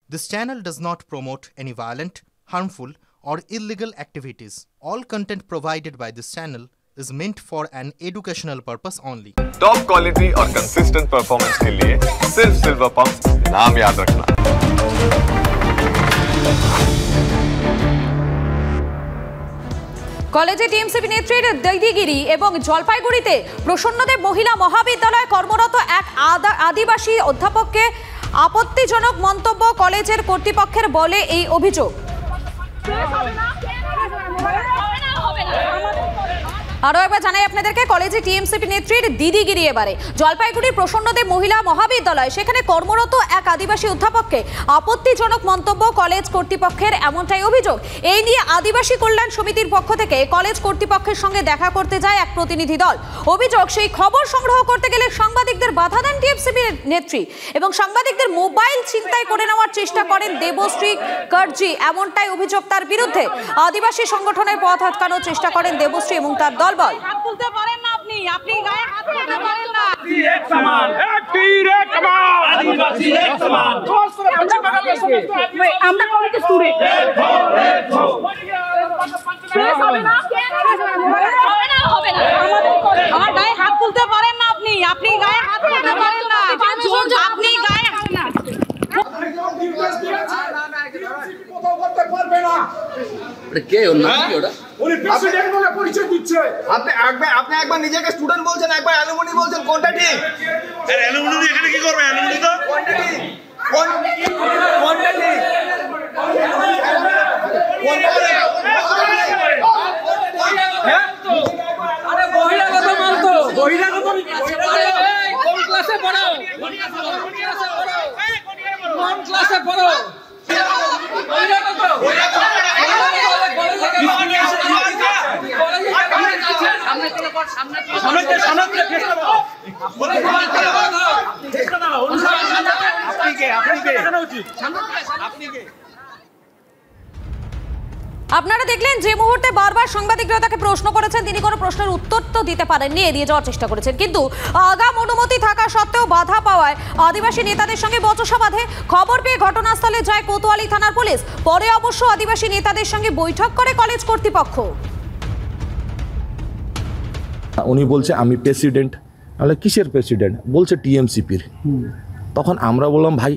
This channel does not promote any violent, harmful, or illegal activities. All content provided by this channel is meant for an educational purpose only. Top quality और consistent performance के लिए सिर्फ silver pump नाम याद रखना। কলেজে TMCP নেত্রীর দিদিগিরি এবং জলপাইগুড়িতে প্রসন্নদেব মহিলা মহাবিদ্যালয়ে কর্মরত এক আদিবাসী অধ্যাপককে আপত্তিজনক মন্তব্য কলেজের কর্তৃপক্ষের বলে এই অভিযোগ। আরও একবার জানাই আপনাদেরকে, কলেজে টিএমসিপি নেত্রীর দিদিগিরি এবারে জলপাইগুড়ির প্রসন্নদেব মহিলা মহাবিদ্যালয়, সেখানে কর্মরত এক আদিবাসী অধ্যাপককে আপত্তিজনক মন্তব্য কলেজ কর্তৃপক্ষের, এমনটাই অভিযোগ। এই নিয়ে আদিবাসী কল্যাণ সমিতির পক্ষ থেকে কলেজ কর্তৃপক্ষের সঙ্গে দেখা করতে যায় এক প্রতিনিধি দল। অভিযোগ, সেই খবর সংগ্রহ করতে গেলে সাংবাদিকদের বাধা দেন টিএমসিপি নেত্রী এবং সাংবাদিকদের মোবাইল ছিনতাই করে নেওয়ার চেষ্টা করেন দেবশ্রী কার্জি, এমনটাই অভিযোগ তার বিরুদ্ধে। আদিবাসী সংগঠনের পথ আটকানোর চেষ্টা করেন দেবশ্রী এবং তার দল। হাত তুলতে পারেন না, আপনি গায়ে হাত তুলতে পারেন না। এক সমান, এক তীর এক কামান, আদিবাসী এক সমান। আমরা কলেজের স্টুডেন্ট। হবে না, হবে না। আমার গায়ে হাত তুলতে পারেন না, আপনি গায়ে হাত তুলতে পারেন না। আপনি গায়ে হাত না। কে ওর নাম কি ওটা? উনি প্রেসিডেন্ট বলে পরিচয় দিচ্ছে। আপনি একবার নিজেকে স্টুডেন্ট বলছেন, একবার অ্যালুমনি বলছেন, কোনটা ঠিক? আরে অ্যালুমনি এখানে কি করবে? অ্যালুমনি তো কোনটা ঠিক? কোনটা ঠিক? কোনটা ঠিক? আরে বহিরাগত মানতো, বহিরাগত কোন ক্লাসে পড়ো? কোন ক্লাসে পড়ো? বহিরাগত আপনারা দেখলেন যে মুহূর্তে বারবার সাংবাদিকরা তাকে প্রশ্ন করেছেন, তিনি কোনো প্রশ্নের উত্তর তো দিতে পারেননি, এড়িয়ে যাওয়ার চেষ্টা করেছেন। কিন্তু আগাম অনুমতি থাকা সত্ত্বেও বাধা পাওয়ায় আদিবাসী নেতাদের সঙ্গে বচসা বাঁধে। খবর পেয়ে ঘটনাস্থলে যায় কোতোয়ালি থানার পুলিশ। পরে অবশ্য আদিবাসী নেতাদের সঙ্গে বৈঠক করে কলেজ কর্তৃপক্ষ। উনি বলছে আমি প্রেসিডেন্ট। তাহলে কিসের প্রেসিডেন্ট? বলছে টিএমসিপির। তখন আমরা বললাম ভাই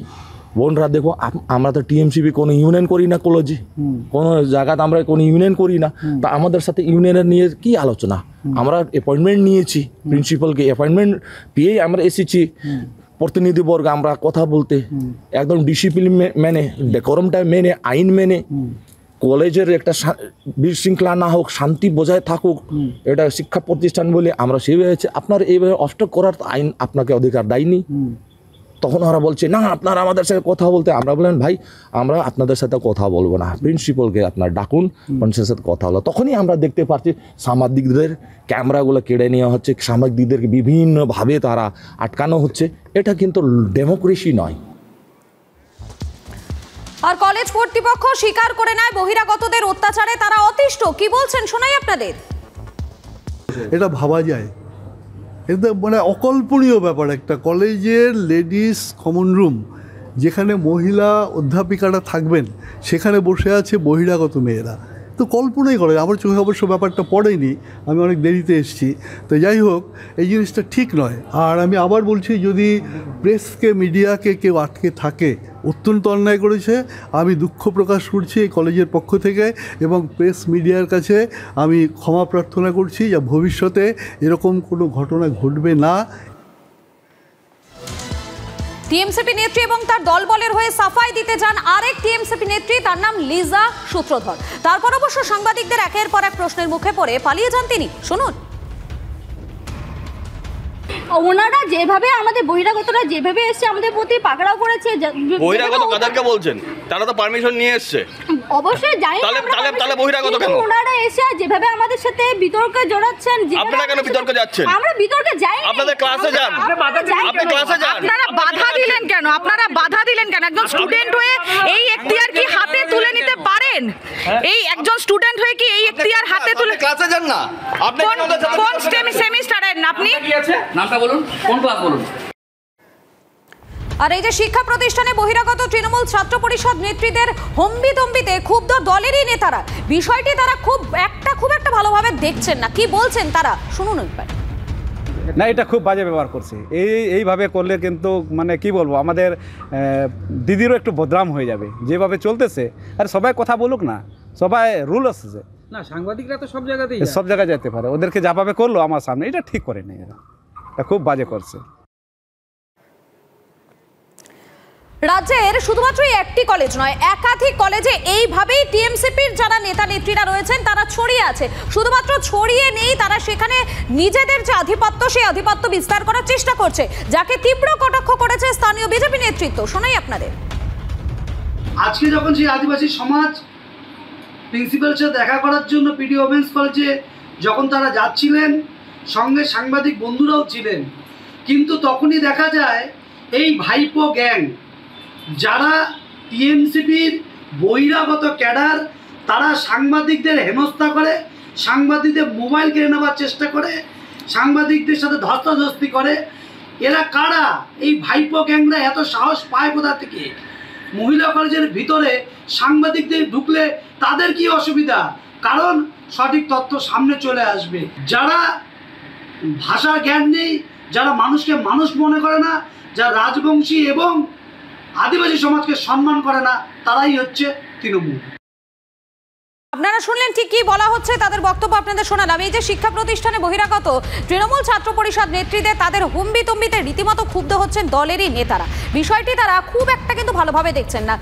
বোনরা দেখো, আমরা তো টিএমসিপি কোনো ইউনিয়ন করি না, কলেজে কোনো জায়গাতে আমরা কোনো ইউনিয়ন করি না, তা আমাদের সাথে ইউনিয়নের নিয়ে কি আলোচনা? আমরা অ্যাপয়েন্টমেন্ট নিয়েছি, প্রিন্সিপালকে অ্যাপয়েন্টমেন্ট পেয়েই আমরা এসেছি প্রতিনিধিবর্গ আমরা কথা বলতে, একদম ডিসিপ্লিন মেনে, ডেকোরামটা মেনে, আইন মেনে, কলেজের একটা বিশৃঙ্খলা না হোক, শান্তি বজায় থাকুক, এটা শিক্ষা প্রতিষ্ঠান বলে আমরা সেভাবে আপনার এইভাবে অষ্ট করার আইন আপনাকে অধিকার দেয়নি। তখন ওরা বলছে না আপনারা আমাদের সাথে কথা বলতে। আমরা বললেন ভাই আমরা আপনাদের সাথে কথা বলবো না, প্রিন্সিপালকে আপনার ডাকুন, মানুষের সাথে কথা হলো। তখনই আমরা দেখতে পাচ্ছি সাংবাদিকদের ক্যামেরাগুলো কেড়ে নেওয়া হচ্ছে, সাংবাদিকদেরকে বিভিন্নভাবে তারা আটকানো হচ্ছে। এটা কিন্তু ডেমোক্রেসি নয়। আর কলেজ কর্তৃপক্ষ স্বীকার করে নেয় বহিরাগতদের অত্যাচারে তারা অতিষ্ঠ। কি বলছেন শোনাই আপনাদের। এটা ভাবা যায়, এটা মানে অকল্পনীয় ব্যাপার। একটা কলেজের লেডিস কমন রুম যেখানে মহিলা অধ্যাপিকারা থাকবেন, সেখানে বসে আছে বহিরাগত মেয়েরা, তো কল্পনাই করে। আমার চোখে অবশ্য ব্যাপারটা পড়েনি, আমি অনেক দেরিতে এসেছি। তো যাই হোক, এই জিনিসটা ঠিক নয়। আর আমি আবার বলছি, যদি প্রেসকে, মিডিয়াকে কেউ আটকে থাকে, অত্যন্ত অন্যায় করেছে। আমি দুঃখ প্রকাশ করছি এই কলেজের পক্ষ থেকে এবং প্রেস মিডিয়ার কাছে আমি ক্ষমা প্রার্থনা করছি যে ভবিষ্যতে এরকম কোনো ঘটনা ঘটবে না। টিএমসিপি নেত্রী এবং তার দলবলের হয়ে সাফাই দিতে যান আরেক টিএমসিপি নেত্রী, তার নাম লিজা সূত্রধর। তারপর অবশ্য সাংবাদিকদের একের পর এক প্রশ্নের মুখে পড়ে পালিয়ে যান তিনি। শুনুন। ওনারা যেভাবে আমাদের বহিরাগতরা যেভাবে এসে আমাদের প্রতি পাকড়াও করেছে। বহিরাগত কাদেরকে বলছেন? তারা তো পারমিশন নিয়ে এসেছে। অবশ্যই জানি। তাহলে বহিরাগত কেন? ওনারা এসে যেভাবে আমাদের সাথে বিতর্কে জড়াচ্ছেন। আপনারা কেন বিতর্কে যাচ্ছেন? আমরা বিতর্কে যাই। আপনাদের ক্লাসে যান। আপনি ক্লাসে যান। আপনারা বাধা দিলেন কেন? আপনারা বাধা দিলেন কেন? একজন স্টুডেন্ট হয়ে এই এখতিয়ার কি হাতে তুলে নিতে পারেন? এই একজন স্টুডেন্ট হয়ে কি এই এখতিয়ার হাতে তুলে ক্লাসে যান না? আপনি কোন সেমিস্টারের আপনি? নামটা বলুন, কোন ক্লাস বলুন। আর এই যে শিক্ষা প্রতিষ্ঠানে বহিরাগত তৃণমূল ছাত্র পরিষদ নেত্রীদের হম্বিতম্বিতে ক্ষুব্ধ দলেরই নেতারা, বিষয়টি তারা খুব একটা ভালোভাবে দেখছেন না। কি বলছেন তারা, শুনুন একবার। না, এটা খুব বাজে ব্যবহার করছে। এইভাবে করলে কিন্তু মানে কি বলবো, আমাদের দিদিরও একটু বদনাম হয়ে যাবে যেভাবে চলতেছে। আর সবাই কথা বলুক না, সবাই রুল আছে না, সাংবাদিকরা তো সব জায়গায় যেতে পারে। ওদেরকে যাভাবে করলো আমার সামনে, এটা ঠিক করে নেই, এটা খুব বাজে করছে। রাজ্যের শুধুমাত্র একটি কলেজ নয়, একাধিক কলেজে এইভাবেই টিএমসিপির যারা নেতা নেত্রীরা রয়েছেন তারা ছড়িয়ে আছে। শুধুমাত্র ছড়িয়ে নেই, তারা সেখানে নিজেদের যে আধিপত্য, সেই আধিপত্য বিস্তার করার চেষ্টা করছে, যাকে তীব্র কটাক্ষ করেছে স্থানীয় বিজেপি নেতৃত্ব। শোনাই আপনাদের। আজকে যখন সেই আদিবাসী সমাজ প্রিন্সিপালের সাথে দেখা করার জন্য পিডি ওমেন্স কলেজে যখন তারা যাচ্ছিলেন, সঙ্গে সাংবাদিক বন্ধুরাও ছিলেন, কিন্তু তখনই দেখা যায় এই ভাইপো গ্যাং, যারা টিএমসিপির বহিরাগত ক্যাডার, তারা সাংবাদিকদের হেনস্থা করে, সাংবাদিকদের মোবাইল কেড়ে নেওয়ার চেষ্টা করে, সাংবাদিকদের সাথে ধস্তাধস্তি করে। এরা কারা? এই ভাইপো গ্যাংরা এত সাহস পায় কোথা থেকে? মহিলা কলেজের ভিতরে সাংবাদিকদের ঢুকলে তাদের কি অসুবিধা? কারণ সঠিক তথ্য সামনে চলে আসবে। যারা ভাষার জ্ঞান নেই, যারা মানুষকে মানুষ মনে করে না, যারা রাজবংশী এবং আদিবাসী সমাজকে সম্মান করে না, তারাই হচ্ছে তৃণমূল। আপনারা শুনলেন ঠিক কি বলা হচ্ছে, তাদের বক্তব্য আপনাদের শোনালাম। এই যে শিক্ষা প্রতিষ্ঠানে বহিরাগত তৃণমূল ছাত্র পরিষদ নেত্রীদের তাদের হুম্বিতম্বিতে রীতিমতো ক্ষুব্ধ হচ্ছেন দলেরই নেতারা। বিষয়টি তারা খুব একটা কিন্তু ভালোভাবে দেখছেন না,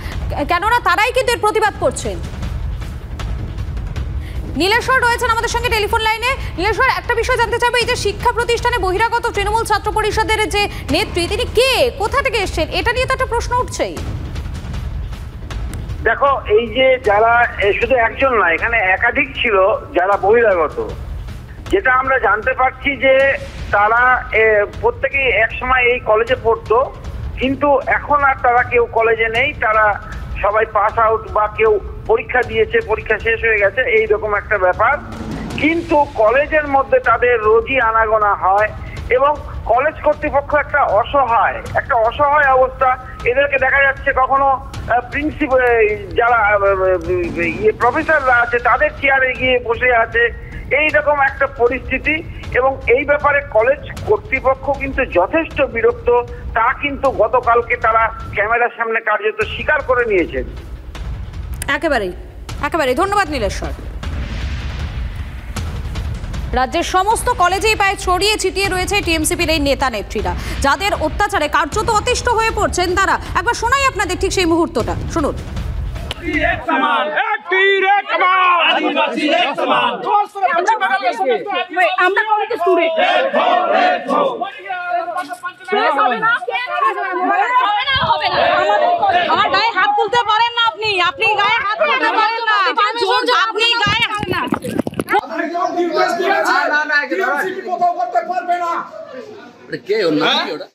কেননা তারাই কিন্তু এর প্রতিবাদ করছেন। নীলেশ্বর রয়েছেন আমাদের সঙ্গে টেলিফোন লাইনে। নীলেশ্বর, একটা বিষয় জানতে চাইবো, এই যে শিক্ষা প্রতিষ্ঠানে বহিরাগত তৃণমূল ছাত্র পরিষদের যে নেত্রী, তিনি কে, কোথা থেকে এসছেন, এটা নিয়ে তো একটা প্রশ্ন উঠছেই। দেখো, এই যে যারা শুধু একজন নয়, এখানে একাধিক ছিল যারা বহিরাগত, যেটা আমরা জানতে পারছি যে তারা প্রত্যেকেই একসময় এই কলেজে পড়তো, কিন্তু এখন আর তারা কেউ কলেজে নেই। তারা সবাই পাস আউট বা কেউ পরীক্ষা দিয়েছে, পরীক্ষা শেষ হয়ে গেছে, এইরকম একটা ব্যাপার। কিন্তু কলেজের মধ্যে তাদের রোজই আনাগোনা হয় এবং কলেজ কর্তৃপক্ষ একটা অসহায় অবস্থা। এদেরকে দেখা যাচ্ছে কখনো প্রিন্সিপাল, যারা প্রফেসররা আছে তাদের চেয়ারে গিয়ে বসে আছে, এইরকম একটা পরিস্থিতি। এবং এই ব্যাপারে কলেজ কর্তৃপক্ষ কিন্তু যথেষ্ট বিরক্ত। তা কিন্তু গতকালকে তারা ক্যামেরার সামনে কার্যত স্বীকার করে নিয়েছেন। একেবারেই ধন্যবাদ নীলেশ্বর। রাজ্যের সমস্ত কলেজেই প্রায় ছড়িয়ে ছিটিয়ে রয়েছে টিএমসিপির এই নেতা নেত্রীরা, যাদের অত্যাচারে কার্যত অতিষ্ঠ হয়ে পড়ছেন তারা। একবার শোনাই আপনাদের ঠিক সেই মুহূর্তটা, শুনুন। আমার গায়ে হাত তুলতে পারেন না, আপনি গায়ে হাত তুলতে পারেন না, আপনি গায়ে হাত না। কোথাও করতে পারবে না। কে ওর নাম কি ওটা?